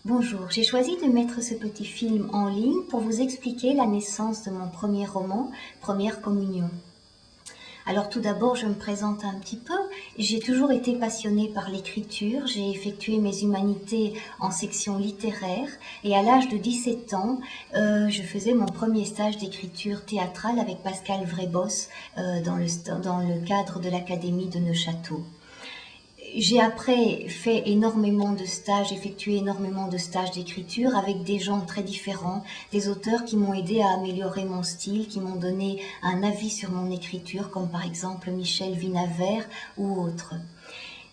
Bonjour, j'ai choisi de mettre ce petit film en ligne pour vous expliquer la naissance de mon premier roman, Première Communion. Alors tout d'abord, je me présente un petit peu. J'ai toujours été passionnée par l'écriture. J'ai effectué mes humanités en section littéraire et à l'âge de 17 ans, je faisais mon premier stage d'écriture théâtrale avec Pascal Vrébos dans le cadre de l'Académie de Neuchâtel. J'ai après fait énormément de stages, effectué énormément de stages d'écriture avec des gens très différents, des auteurs qui m'ont aidé à améliorer mon style, qui m'ont donné un avis sur mon écriture, comme par exemple Michel Vinavert ou autres.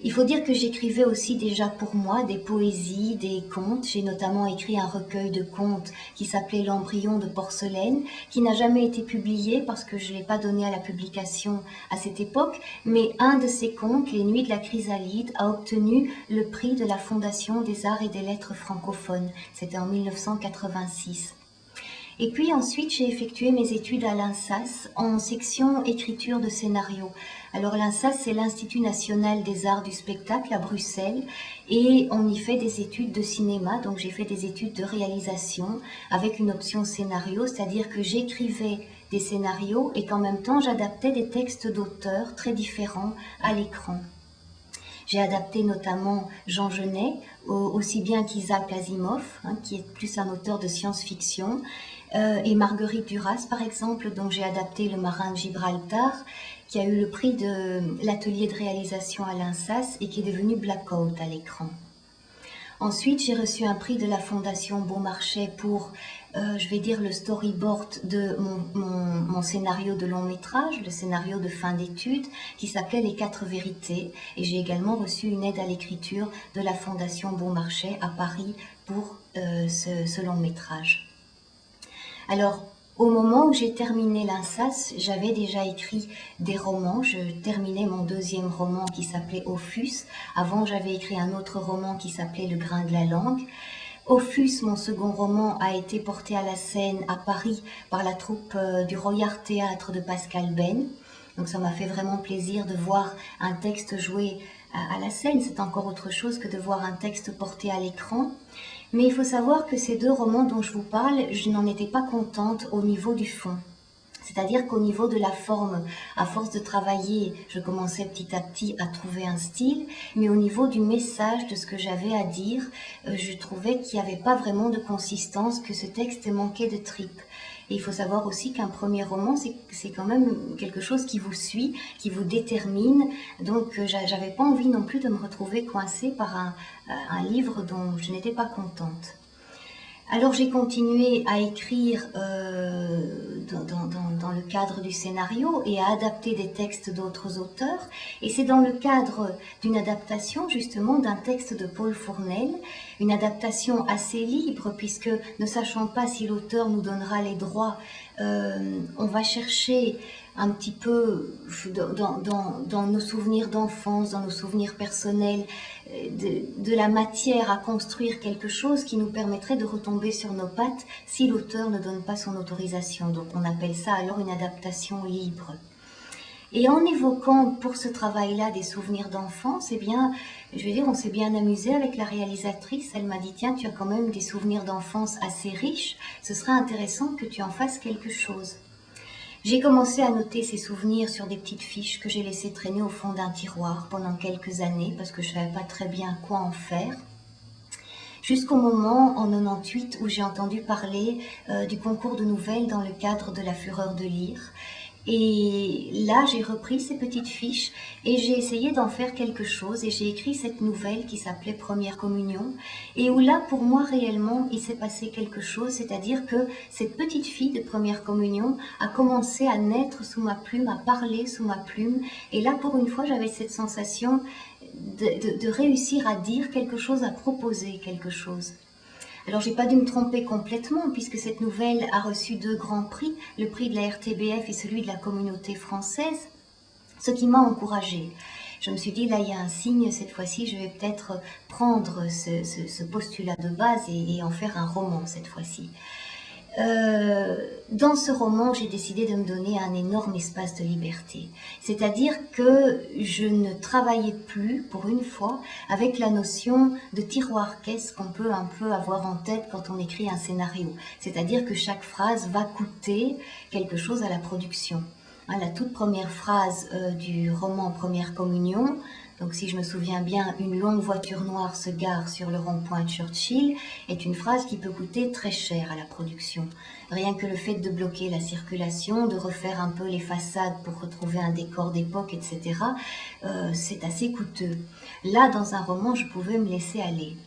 Il faut dire que j'écrivais aussi déjà pour moi des poésies, des contes. J'ai notamment écrit un recueil de contes qui s'appelait L'embryon de porcelaine, qui n'a jamais été publié parce que je ne l'ai pas donné à la publication à cette époque. Mais un de ces contes, Les Nuits de la Chrysalide, a obtenu le prix de la Fondation des Arts et des Lettres francophones. C'était en 1986. Et puis ensuite, j'ai effectué mes études à l'INSAS en section écriture de scénario. Alors l'INSAS, c'est l'Institut national des arts du spectacle à Bruxelles et on y fait des études de cinéma. Donc j'ai fait des études de réalisation avec une option scénario, c'est-à-dire que j'écrivais des scénarios et qu'en même temps, j'adaptais des textes d'auteurs très différents à l'écran. J'ai adapté notamment Jean Genet, aussi bien qu'Isaac Asimov, qui est plus un auteur de science-fiction, et Marguerite Duras, par exemple, dont j'ai adapté Le Marin de Gibraltar, qui a eu le prix de l'atelier de réalisation à l'INSAS et qui est devenu Blackout à l'écran. Ensuite, j'ai reçu un prix de la Fondation Beaumarchais pour, je vais dire, le storyboard de mon scénario de long métrage, le scénario de fin d'études, qui s'appelait Les 4 vérités. Et j'ai également reçu une aide à l'écriture de la Fondation Beaumarchais à Paris pour ce long métrage. Alors, au moment où j'ai terminé l'INSAS, j'avais déjà écrit des romans. Je terminais mon deuxième roman qui s'appelait Ophus. Avant, j'avais écrit un autre roman qui s'appelait Le grain de la langue. Ophus, mon second roman, a été porté à la scène à Paris par la troupe du Royal Théâtre de Pascal Ben. Donc ça m'a fait vraiment plaisir de voir un texte joué à la scène. C'est encore autre chose que de voir un texte porté à l'écran. Mais il faut savoir que ces deux romans dont je vous parle, je n'en étais pas contente au niveau du fond. C'est-à-dire qu'au niveau de la forme, à force de travailler, je commençais petit à petit à trouver un style, mais au niveau du message, de ce que j'avais à dire, je trouvais qu'il n'y avait pas vraiment de consistance, que ce texte manquait de tripes. Et il faut savoir aussi qu'un premier roman, c'est quand même quelque chose qui vous suit, qui vous détermine. Donc, j'avais pas envie non plus de me retrouver coincée par un livre dont je n'étais pas contente. Alors j'ai continué à écrire dans le cadre du scénario et à adapter des textes d'autres auteurs. Et c'est dans le cadre d'une adaptation justement d'un texte de Paul Fournel, une adaptation assez libre puisque ne sachant pas si l'auteur nous donnera les droits, on va chercher un petit peu dans nos souvenirs d'enfance, dans nos souvenirs personnels, de la matière à construire quelque chose qui nous permettrait de retomber sur nos pattes si l'auteur ne donne pas son autorisation. Donc on appelle ça alors une adaptation libre. Et en évoquant pour ce travail-là des souvenirs d'enfance, eh bien, je vais dire, on s'est bien amusé avec la réalisatrice. Elle m'a dit, tiens, tu as quand même des souvenirs d'enfance assez riches, ce serait intéressant que tu en fasses quelque chose. J'ai commencé à noter ces souvenirs sur des petites fiches que j'ai laissées traîner au fond d'un tiroir pendant quelques années parce que je ne savais pas très bien quoi en faire. Jusqu'au moment, en 98, où j'ai entendu parler du concours de nouvelles dans le cadre de La Fureur de lire. Et là, j'ai repris ces petites fiches et j'ai essayé d'en faire quelque chose et j'ai écrit cette nouvelle qui s'appelait Première Communion et où là, pour moi, réellement, il s'est passé quelque chose, c'est-à-dire que cette petite fille de Première Communion a commencé à naître sous ma plume, à parler sous ma plume et là, pour une fois, j'avais cette sensation de réussir à dire quelque chose, à proposer quelque chose. Alors, j'ai pas dû me tromper complètement puisque cette nouvelle a reçu 2 grands prix, le prix de la RTBF et celui de la communauté française, ce qui m'a encouragée. Je me suis dit, là, il y a un signe, cette fois-ci, je vais peut-être prendre ce postulat de base et en faire un roman cette fois-ci. Dans ce roman, j'ai décidé de me donner un énorme espace de liberté. C'est-à-dire que je ne travaillais plus, pour une fois, avec la notion de tiroir-caisse qu'on peut un peu avoir en tête quand on écrit un scénario. C'est-à-dire que chaque phrase va coûter quelque chose à la production. La toute première phrase du roman Première Communion, donc si je me souviens bien, une longue voiture noire se gare sur le rond-point Churchill, est une phrase qui peut coûter très cher à la production. Rien que le fait de bloquer la circulation, de refaire un peu les façades pour retrouver un décor d'époque, etc., c'est assez coûteux. Là, dans un roman, je pouvais me laisser aller.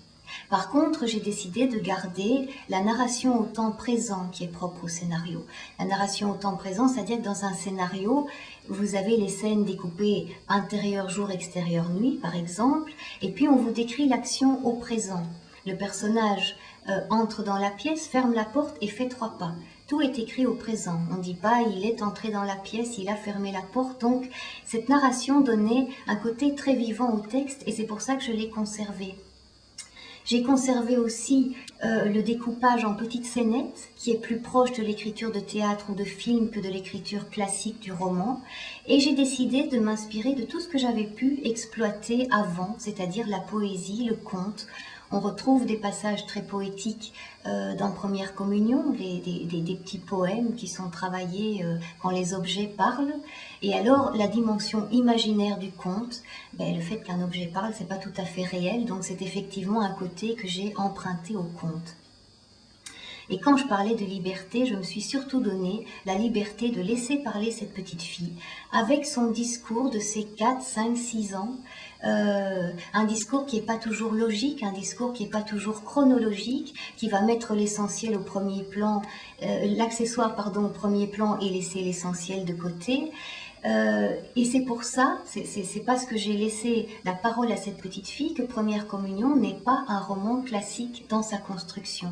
Par contre, j'ai décidé de garder la narration au temps présent qui est propre au scénario. La narration au temps présent, c'est-à-dire que dans un scénario, vous avez les scènes découpées intérieur jour, extérieur nuit, par exemple, et puis on vous décrit l'action au présent. Le personnage entre dans la pièce, ferme la porte et fait 3 pas. Tout est écrit au présent. On ne dit pas il est entré dans la pièce, il a fermé la porte. Donc cette narration donnait un côté très vivant au texte et c'est pour ça que je l'ai conservé. J'ai conservé aussi le découpage en petites scénettes, qui est plus proche de l'écriture de théâtre ou de film que de l'écriture classique du roman. Et j'ai décidé de m'inspirer de tout ce que j'avais pu exploiter avant, c'est-à-dire la poésie, le conte. On retrouve des passages très poétiques dans Première Communion, des petits poèmes qui sont travaillés quand les objets parlent. Et alors, la dimension imaginaire du conte, le fait qu'un objet parle, c'est pas tout à fait réel, donc c'est effectivement un côté que j'ai emprunté au conte. Et quand je parlais de liberté, je me suis surtout donné la liberté de laisser parler cette petite fille avec son discours de ses 4, 5, 6 ans. Un discours qui n'est pas toujours logique, un discours qui n'est pas toujours chronologique, qui va mettre l'essentiel au premier plan, l'accessoire pardon au premier plan et laisser l'essentiel de côté. Et c'est pour ça, c'est parce que j'ai laissé la parole à cette petite fille que Première Communion n'est pas un roman classique dans sa construction.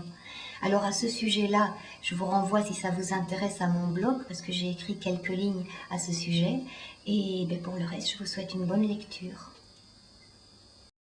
Alors à ce sujet-là, je vous renvoie si ça vous intéresse à mon blog parce que j'ai écrit quelques lignes à ce sujet. Et pour le reste, je vous souhaite une bonne lecture.